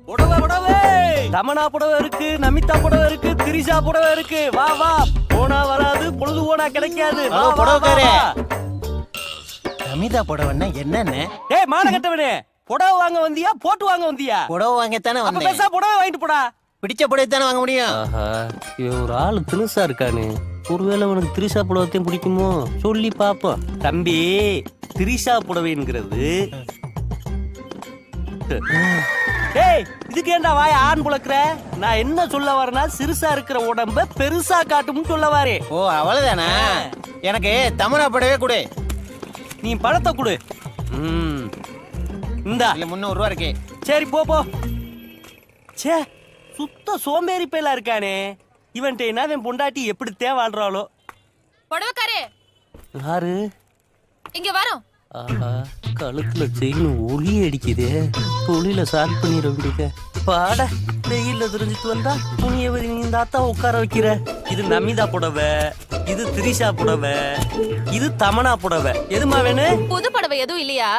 புடவை புடவை தமனா புடவை இருக்கு, நமிதா புடவை இருக்கு, திரிஷா புடவை இருக்கு. வா வா, போனா வராது, பொழுது போனா கிடைக்காது. புடவைக்காரே, நமிதா புடவைன்னா என்னன்னு? ஏய் மான கட்டவனே, புடவை வாங்க வந்தியா போட்டு வாங்க வந்தியா? புடவை வாங்கத்தானே அப்ப வந்தேன். பேசா புடவை வாங்கிட்டு போடா. பிடிச்ச புடவை தானே வாங்க முடியும். ஆஹா, இவன் ஒரு ஆளு தினுசா இருக்கானு. ஒருவேளை உனக்கு திரிஷா புடவைத்தையும் பிடிக்குமோ சொல்லி பாப்போம். தம்பி, திரிஷா புடவைங்கிறது ஏய், இதுக்கு ஏன்டா வாய ஆண் புலக்குற? நான் என்ன சொல்ல வரேன்னா, சிறுசா இருக்கிற உடம்ப பெருசா காட்டும்னு சொல்ல வரேன். ஓ அவ்வளவுதானா? எனக்கு தமனா புடவே கொடு. நீ பழத்தை கொடு. இந்தா இல்ல 300 ரூபா இருக்கு. சரி போ போ. சே, சுத்த சோம்பேறி பேலா இருக்கானே இவன்ட்ட. என்ன இவன் பொண்டாட்டி எப்படித்தே வாழ்றாளோ? புடவைக்காரே, யாரு? இங்க வரோம். ஆஹா, கழுத்துல செயின் ஒளி அடிக்குதே. ஒளியில சாட் பண்ணிட வேண்டியது. பாட வெயில்ல தெரிஞ்சிட்டு வந்தா துணியை இந்த அத்தா உட்கார வைக்கிற. இது நமிதா புடவை, இது திரிஷா புடவை, இது தமனா புடவை. எதுமா வேணும்? புது புடவை எதுவும் இல்லையா?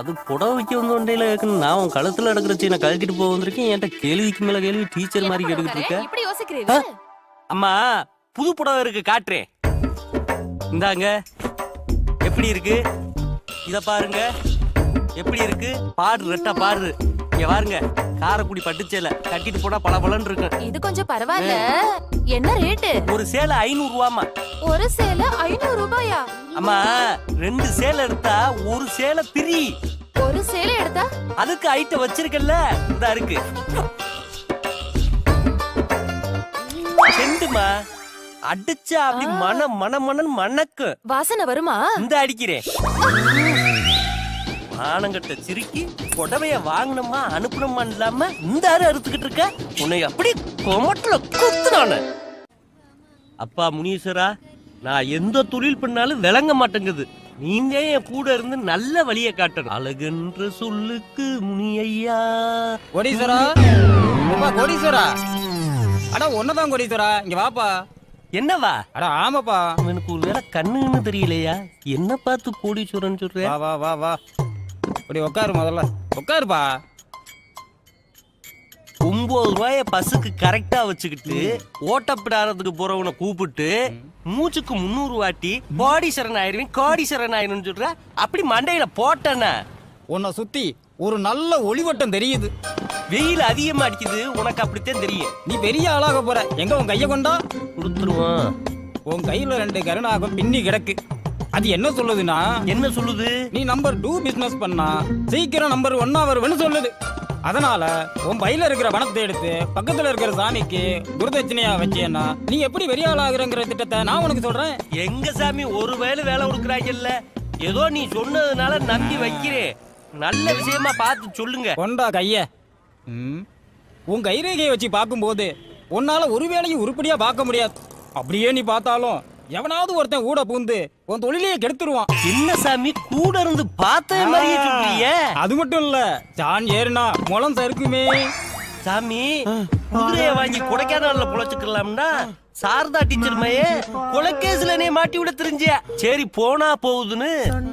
அது புடவை வைக்க வந்து ஒன்றையில கேட்கணும். நான் உன் கழுத்துல நடக்கிற செயினை கழட்டிட்டு போக வந்திருக்கேன். என்கிட்ட கேள்விக்கு மேல கேள்வி, டீச்சர் மாதிரி கேட்டுக்கிட்டு இருக்க. இப்படி யோசிக்கிறீங்க? அம்மா, புது புடவை இருக்கு, காட்டுறேன். இந்தாங்க, எப்படி இருக்கு? இத பாருங்க, எப்படி இருக்கு? பாடு ரெட்டா பாடு. இங்க பாருங்க, காரக்குடி பட்டுச்சேலை கட்டிட்டு போனா பளபளன்னு இருக்கு. இது கொஞ்சம் பரவாயில்ல. என்ன ரேட்டு? ஒரு சேலை 500 ரூபாமா. ஒரு சேலை 500 ரூபாயா? அம்மா, 2 சேலை எடுத்தா ஒரு சேலை பிரி. ஒரு சேலை எடுத்தா அதுக்கு ஐட்டம் வச்சிருக்கல, இதா இருக்கு. செண்டுமா, அடிச்சா அப்படி மன மணக்கு. வாசனை வருமா? இந்த அடிக்கிறேன். ஆனங்கட்ட சிரிக்கி புடவைய வாங்கணுமா அனுப்பணுமா இல்லாம இந்த அறுத்துக்கிட்டு இருக்க. உன்னை அப்படி கொமட்டல குத்துனான. அப்பா முனீஸ்வரா, நான் எந்த தொழில் பண்ணாலும் விளங்க மாட்டேங்குது. நீங்க என் கூட இருந்து நல்ல வழியை காட்டணும். அழகுன்ற சொல்லுக்கு முனியையா. கோடீஸ்வரா, கோடீஸ்வரா, அட ஒன்னதான் கோடீஸ்வரா, இங்க வாப்பா. என்னவா? அட ஆமாப்பா. எனக்கு ஒரு வேளை கண்ணுன்னு தெரியலையா? என்ன பார்த்து கோடீஸ்வரன் சொல்ற? வா வா வா வா, இப்படி உட்காரு, முதல்ல உட்காருப்பா. 9 ரூபாய பஸ்ஸுக்கு கரெக்டா வச்சுக்கிட்டு ஓட்டப்பிடாரத்துக்கு போறவனை கூப்பிட்டு மூச்சுக்கு 300 வாட்டி கோடீஸ்வரன் ஆயிருவேன் கோடீஸ்வரன் ஆயிரும் சொல்ற. அப்படி மண்டையில போட்டன. உன்னை சுத்தி ஒரு நல்ல ஒளிவட்டம் தெரியுது. வெயில் அதிகமா அடிக்குது, உனக்கு அப்படித்தான் தெரியும். நீ பெரிய ஆளாக போற. எங்க உன் கைய கொண்டா? கொடுத்துருவான். உன் கையில 2 கருணாகம் பின்னி கிடக்கு. அது என்ன சொல்லுதுன்னா, என்ன சொல்லுது? நீ நம்பர் 2 பிசினஸ் பண்ணா சீக்கிரம் நம்பர் 1 வருவேன்னு சொல்லுது. அதனால உன் பையில இருக்கிற பணத்தை எடுத்து பக்கத்துல இருக்கிற சாமிக்கு குருதட்சணையா வச்சேன்னா நீ எப்படி பெரிய ஆளாகிறங்கிற திட்டத்தை நான் உனக்கு சொல்றேன். எங்க சாமி, ஒரு வேலை கொடுக்குறாங்கல்ல. ஏதோ நீ சொன்னதுனால நம்பி வைக்கிறேன். நல்ல விஷயமா பார்த்து சொல்லுங்க. கொண்டா கைய. உன் கைரேகையை வச்சு பார்க்கும்போது உன்னால ஒரு வேலையும் உருப்படியா பார்க்க முடியாது. அப்படியே நீ பார்த்தாலும் எவனாவது ஒருத்தன் ஊட பூந்து உன் தொழிலையே கெடுத்துருவான். என்ன சாமி, கூட இருந்து பார்த்த மாதிரியே சொல்றீங்க? அது மட்டும் இல்ல, சான் ஏறுனா முளம் சறுக்குமே. சாமி, குதிரைய வாங்கி கொடைக்கானல்ல பொழைச்சுக்கலாம்னா சாரதா டீச்சர் மையே கொலைகேஸ்ல மாட்டி விட தெரிஞ்ச. சரி போனா போகுதுன்னு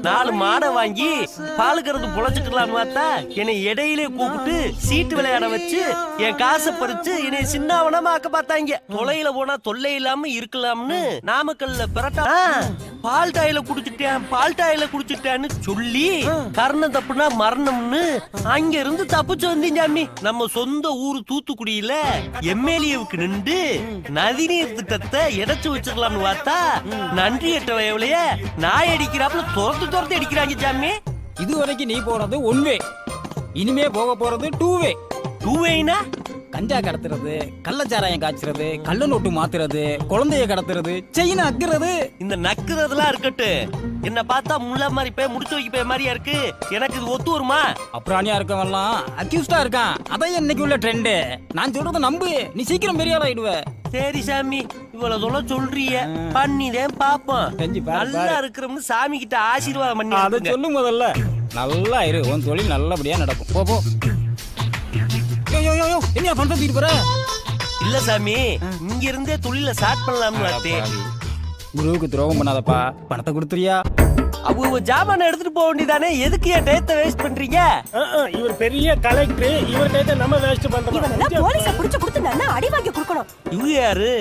4 மாடை வாங்கி பால் கறந்து பொழைச்சுக்கலாம் பார்த்தா என்னை இடையிலே கூப்பிட்டு சீட்டு விளையாட வச்சு என் காசை பறிச்சு என்னை சின்னவனமா ஆக்க பார்த்தாங்க. தொலையில போனா தொல்லை இல்லாம இருக்கலாம்னு நாமக்கல்ல பிரட்டா பால் டாயில குடிச்சிட்டேன்னு சொல்லி கர்ணம் தப்புனா மரணம்னு அங்க இருந்து தப்பிச்சு வந்தீங்க. நம்ம சொந்த ஊரு தூத்துக்குடியில எம்எல்ஏவுக்கு நின்று நதிநீர் திட்டத்தை எடைச்சு வச்சிடலாம்னு பார்த்தா நன்றி எட்ட வயவுலைய நாய் அடிக்கிறாப்புல துரத்து அடிக்கிறாங்க சாமி. இது வரைக்கும் நீ போறது 1 வே, இனிமே போக போறது 2 வே. 2 வேனா கஞ்சா கடத்துறது, கள்ளச்சாராயம் காய்ச்சறது, கள்ள நோட்டு மாத்துறது, குழந்தைய கடத்துறது, செயின அக்குறது. இந்த நக்குறதுலாம் இருக்கட்டு, என்ன பார்த்தா முள்ள மாதிரி போய் முடிச்சு வைக்க மாதிரியா இருக்கு. எனக்கு இது ஒத்து வருமா? அப்புறாணியா இருக்கவெல்லாம் அக்யூஸ்டா இருக்கான். அதான் இன்னைக்கு உள்ள ட்ரெண்ட். நான் சொல்றத நம்பு, நீ சீக்கிரம் பெரிய ஆளாயிடுவ. சரி சாமி, இவ்வளவு சொல்ல சொல்றிய, பண்ணிதேன் பாப்போம். செஞ்சு பாரு, நல்லா இருக்கிறோம்னு சாமி கிட்ட ஆசீர்வாதம் பண்ணி அதை சொல்லு முதல்ல. நல்லா இரு, உன் தொழில் நல்லபடியா நடக்கும். போ போ. என்ன பணத்தை தூக்கிட்டு போற? இல்ல சாமி, இங்க இருந்தே தொழில ஸ்டார்ட் பண்ணலாம்னு பார்த்தேன். குருவுக்கு துரோகம் பண்ணாதப்பா, பணத்தை கொடுத்துறியா? அவங்க ஜாமான எடுத்துட்டு போக வேண்டியதானே, எதுக்கு என் டயத்தை வேஸ்ட் பண்றீங்க? இவர் பெரிய கலெக்டர், இவர்கிட்ட நம்ம வேஸ்ட் பண்றோம். இவனெல்லாம் போலீஸ புடிச்சு கொடுத்து நல்லா அடி வாங்கி கொடுக்கணும். இவங்க யாரு?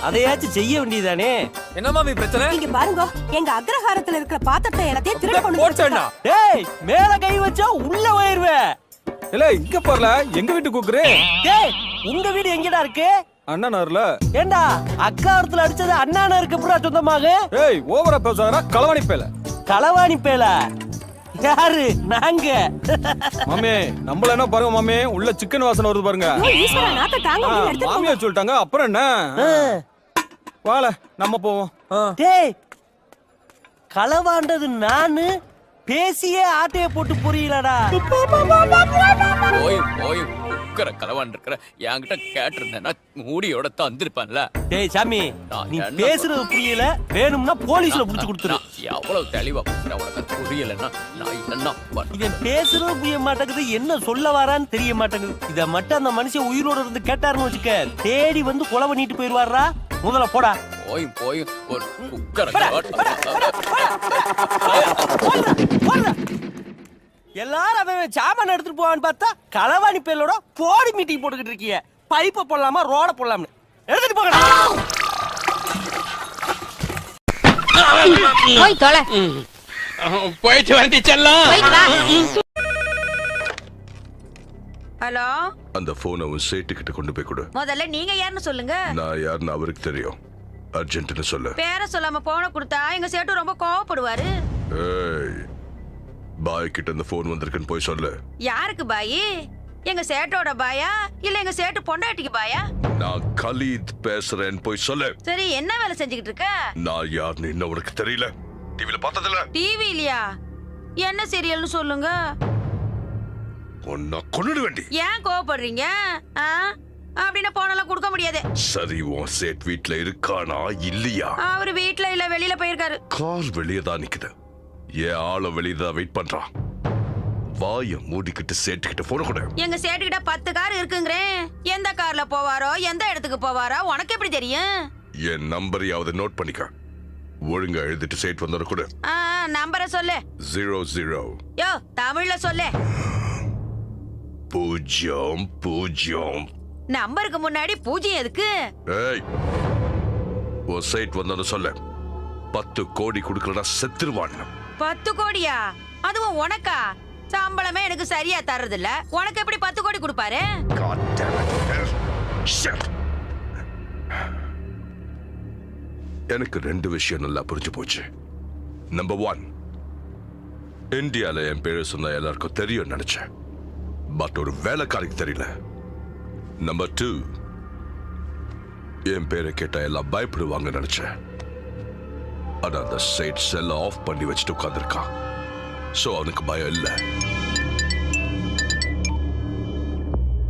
அதையாச்சும் செய்ய வேண்டியதானே. என்ன மாமி பிரச்சனை? இங்க பாருங்க, எங்க அக்ரஹாரத்துல இருக்கிற பாத்திரத்தை எல்லாத்தையும் திருட கொண்டு போச்சேன்னா டேய், மேல கை வச்சா உள்ள போயிருவேன். இல்ல இங்க பாருல, எங்க வீட்டு கூக்குறே. டேய், உங்க வீடு எங்கடா இருக்கு? அண்ணனார்ல. ஏண்டா அக்காரத்துல அடிச்சது அண்ணான இருக்கு புறா சொந்தமாக? ஏய் ஓவரா பேசாதடா, களவாணி பேல. களவாணி பேல யாரு? நாங்க. மாமே நம்மள என்ன பாருங்க மாமே, உள்ள சிக்கன் வாசனை வருது பாருங்க. ஈஸ்வரா நாத்த தாங்க முடியல, எடுத்து மாமியா சொல்லிட்டாங்க, அப்புறம் என்ன? வால நம்ம போவோம். டேய், களவாண்டது நானு, பேசியே ஆட்டைய போட்டு புரியலடா. போய் போய் உக்கர கலவான் இருக்கிற என்கிட்ட கேட்டிருந்தேன்னா மூடியோட தந்திருப்பேன்ல. டேய் சாமி, நீ பேசுறது புரியல, வேணும்னா போலீஸ்ல புடிச்சு கொடுத்துரு. எவ்வளவு தெளிவா பேசுறேன், உனக்கு அது புரியலன்னா நான் என்ன இவன் பேசுறது புரிய மாட்டேங்குது, என்ன சொல்ல வரான்னு தெரிய மாட்டேங்குது. இத மட்டும் அந்த மனுஷன் உயிரோட இருந்து கேட்டாருன்னு வச்சுக்க, தேடி வந்து கொலை பண்ணிட்டு போயிருவாரா. முதல்ல போடா. போய் போய் ஒரு உக்கர எல்லாரும் அவன் சாமான எடுத்துட்டு போவான்னு பார்த்தா களவாணி பேலோட போடி மீட்டிங் போட்டுக்கிட்டு இருக்கீங்க. பைப்பை போடலாமா ரோட போடலாம்னு எடுத்துட்டு போகடா. போய் தொலை. போயிட்டு வந்து செல்லம். ஹலோ, அந்த போன் அவன் சேட்டுக்கிட்ட கொண்டு போய் கொடு. முதல்ல நீங்க யாருன்னு சொல்லுங்க. நான் யாருன்னு அவருக்கு தெரியும். அர்ஜென்ட்னு சொல்லு. பேரை சொல்லாம போன கொடுத்தா எங்க சேட்டு ரொம்ப கோவப்படுவாரு. ஏய், பாய் கிட்ட இந்த போன் வந்திருக்குன்னு போய் சொல்லு. யாருக்கு பாயி? எங்க சேட்டோட பாயா இல்ல எங்க சேட்டு பொண்டாட்டிக்கு பாயா? நான் கலீத் பேசுறேன்னு போய் சொல்லு. சரி, என்ன வேலை செஞ்சுக்கிட்டு இருக்க? நான் யாருன்னு இன்னும் உனக்கு தெரியல. டிவில பார்த்ததில்ல. டிவி இல்லையா? என்ன சீரியல்னு சொல்லுங்க. உன்னை கொன்னுட வேண்டி. ஏன் கோவப்படுறீங்க? அப்படின்னா போனெல்லாம் கொடுக்க முடியாது. சரி, உன் சேட் வீட்ல இருக்கானா இல்லையா? அவரு வீட்ல இல்ல, வெளியில போயிருக்காரு. கார் வெளியே தான் நிக்குது. ஏன் ஆள வெளியே தான் வெயிட் பண்றான். வாய மூடிக்கிட்டு சேட்டுக்கிட்ட போன கூட. எங்க சேட்டுக்கிட்ட 10 கார் இருக்குங்கிறேன். எந்த கார்ல போவாரோ, எந்த இடத்துக்கு போவாரோ உனக்கு எப்படி தெரியும்? என் நம்பரையாவது நோட் பண்ணிக்க. ஒழுங்கா எழுதிட்டு சேட் வந்தோட கூட. நம்பரை சொல்லு. 00. யோ, தமிழ்ல சொல்லு. 00. நம்பருக்கு முன்னாடி 0 எதுக்கு? ஏய், ஒரு சைட் வந்தோன்னு சொல்ல. 10 கோடி கொடுக்கலனா செத்துருவான். 10 கோடியா? அதுவும் உனக்கா? சம்பளமே எனக்கு சரியா தர்றது இல்ல, உனக்கு எப்படி 10 கோடி கொடுப்பாரு? எனக்கு 2 விஷயம் நல்லா புரிஞ்சு போச்சு. நம்பர் 1, இந்தியால என் பேரு சொன்ன எல்லாருக்கும் தெரியும் நினைச்சேன். பட் ஒரு வேலைக்காரிக்கு தெரியல. நம்பர் 2, என் பேரை கேட்டா எல்லாம் பயப்படுவாங்க நினைச்சேன். ஆனா அந்த சைட் செல்ல ஆஃப் பண்ணி வச்சுட்டு உட்கார்ந்திருக்கான். சோ அவனுக்கு பயம் இல்ல.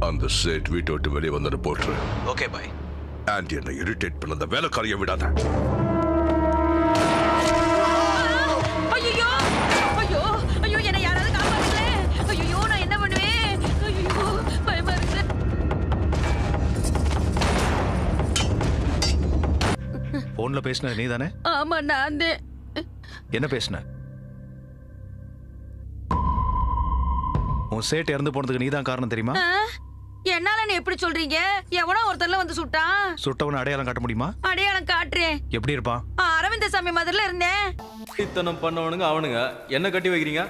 அந்த சேட் வீட்டை விட்டு வெளியே வந்து போட்டுரு. Okay bye. அண்ட் என்னை இரிட்டேட் பண்ண அந்த வேலைக்காரியை விடாத. ஐயோ ஐயோ ஐயோ, என்ன யாராவது காப்பாத்துங்களே. ஐயோ, நான் என்ன பண்ணுவேன்? ஐயோ, பயமா இருக்கு. போன்ல பேசின நீ தானே? ஆமா, நான் தான். என்ன பேசின? உன் சேட் இறந்து போனதுக்கு நீ தான் காரணம் தெரியுமா? என்னால நீ எப்படி சொல்றீங்க? எவனோ ஒருத்தர்ல வந்து சுட்டான். சுட்டவன அடையாளம் காட்ட முடியுமா? அடையாளம் காட்டுறேன். எப்படி இருப்பான்? அரவிந்த சாமி மாதிரில இருந்தேன். இத்தனம் பண்ணவனுங்க அவனுங்க என்ன கட்டி வைக்கிறீங்க?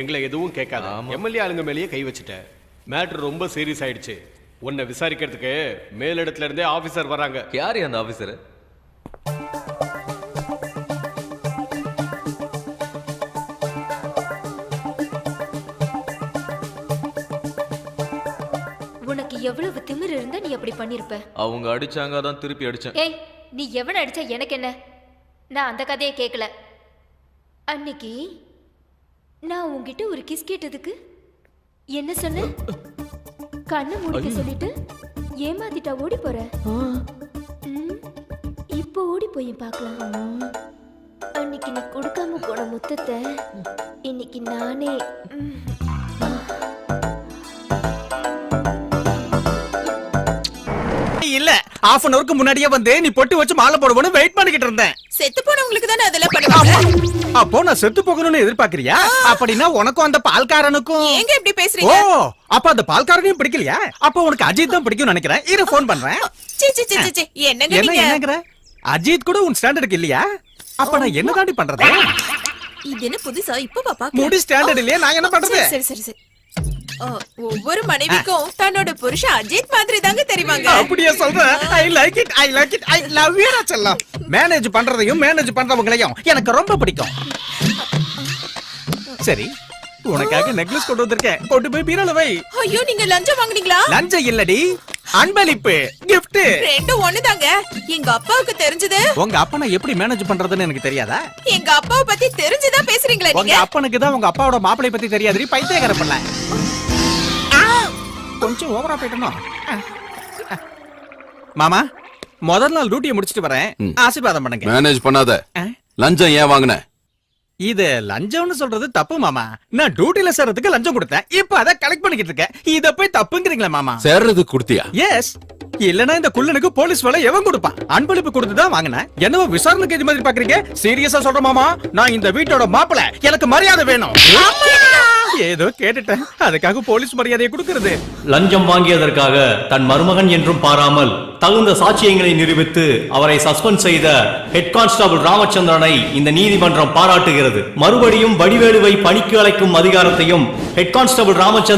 எங்களை எதுவும் கேட்காத. எம்எல்ஏ ஆளுங்க மேலேயே கை வச்சுட்டேன். மேட்ரு ரொம்ப சீரியஸ் ஆயிடுச்சு. உன்னை விசாரிக்கிறதுக்கு மேலிடத்துல இருந்தே ஆபீசர் வராங்க. யாரு அந்த ஆபீசர்? உனக்கு எவ்வளவு திமிரு இருந்தா நீ அப்படி பண்ணிருப்ப? அவங்க அடிச்சாங்க, அதான் திருப்பி அடிச்சேன். ஏய், நீ எவன அடிச்சா எனக்கு என்ன? நான் அந்த கதையை கேட்கல. அன்னைக்கு நான் உன்கிட்ட ஒரு கிஸ் கேட்டதுக்கு என்ன சொன்ன? கண்ணை மூடிக்க சொல்லிட்டு ஏமாத்திட்டா ஓடி போற. இப்போ ஓடி போய் பார்க்கலாம். அன்னைக்கு நீ கொடுக்காம போன முத்தத்தை இன்னைக்கு நானே. இல்ல half an hourக்கு முன்னாடியே வந்து நீ பொட்டு வச்சு மாலை போடுவோன்னு வெயிட் பண்ணிக்கிட்டு இருந்தேன். செத்து போனவங்களுக்கு தானே அதெல்லாம் பண்ணுவாங்க. அப்போ நான் செத்து போகணும்னு எதிர்பார்க்கறியா? அப்படின்னா உனக்கும் அந்த பால்காரனுக்கும் ஏங்க இப்படி பேசுறீங்க? அப்ப அந்த பால்காரனையும் பிடிக்கலையா? அப்ப உனக்கு அஜித் தான் பிடிக்கும்னு நினைக்கிறேன். இரு ஃபோன் பண்றேன். சி சி சி சி என்னங்க என்ன நீங்க? என்னங்கற? அஜித் கூட உன் ஸ்டாண்டர்டுக்கு இல்லையா? அப்ப நான் என்ன தாண்டி பண்றது? இது என்ன புதுசா இப்ப பாப்பா? முடி ஸ்டாண்டர்ட் இல்லையா? நான் என்ன பண்றது? சரி சரி சரி. ஒவ்வொரு மனைவிக்கும் தன்னோட புருஷன் அஜித் மாதிரி தாங்க தெரிவாங்க. அப்படியே சொல்ற? I like it, I like it, I love you செல்லம். மேனேஜ் பண்றதையும் மேனேஜ் பண்றவங்களையும் எனக்கு ரொம்ப பிடிக்கும். சரி, உனக்காக நெக்லஸ் கொண்டு வந்திருக்கேன். கொண்டு போய் பீரோல வை. ஐயோ, நீங்க லஞ்சம் வாங்குனீங்களா? லஞ்சம் இல்லடி, அன்பளிப்பு, gift. ரெண்டும் ஒண்ணுதாங்க. எங்க அப்பாவுக்கு தெரிஞ்சது. உங்க அப்பனை எப்படி மேனேஜ் பண்றதுன்னு எனக்கு தெரியாதா? எங்க அப்பாவை பத்தி தெரிஞ்சுதான் பேசுறீங்களா உங்க நீங்க? அப்பனுக்கு தான் உங்க அப்பாவோட மாப்பிளை பத்தி தெரியாதுடி, பைத்தியக்கார பண்ணல. கொஞ்சம் ஓவரா போயிட்டனோ. மாமா, முதல் நாள் டியூட்டியை முடிச்சிட்டு வரேன். ஆசீர்வாதம் பண்ணுங்க. மேனேஜ் பண்ணாத. லஞ்சம் ஏன் வாங்குன? இது லஞ்சம்னு சொல்றது தப்பு மாமா. நான் டியூட்டில சேர்றதுக்கு லஞ்சம் கொடுத்தேன். இப்ப அத கலெக்ட் பண்ணிக்கிட்டு இருக்கேன். இத போய் தப்புங்கறீங்களா மாமா? சேர்றதுக்கு கொடுத்தியா? எஸ். இல்லனா இந்த குள்ளனுக்கு போலீஸ் வேலை எவன் கொடுப்பான்? அன்பளிப்பு கொடுத்து தான் வாங்கினேன். என்னவோ விசாரணைக்கு இது மாதிரி பாக்குறீங்க? சீரியஸா சொல்றேன் மாமா, நான் இந்த வீட்டோட மாப்பிளை. எனக்கு மரியாதை வேணும். ஏதோ கேட்டுட்டேன், அதுக்காக போலீஸ் மரியாதையை கொடுக்கிறது. லஞ்சம் வாங்கியதற்காக தன் மருமகன் என்றும் பாராமல் தகுந்த சாட்சியங்களை நிரூபித்து அவரை சஸ்பெண்ட் செய்த ஹெட் கான்ஸ்டபிள் ராமச்சந்திரனை இந்த நீதிமன்றம் பாராட்டுகிறது. மறுபடியும் வடிவேலுவை பணிக்கு அழைக்கும் அதிகாரத்தையும் ஹெட் கான்ஸ்டபிள் ராமச்சந்திரன்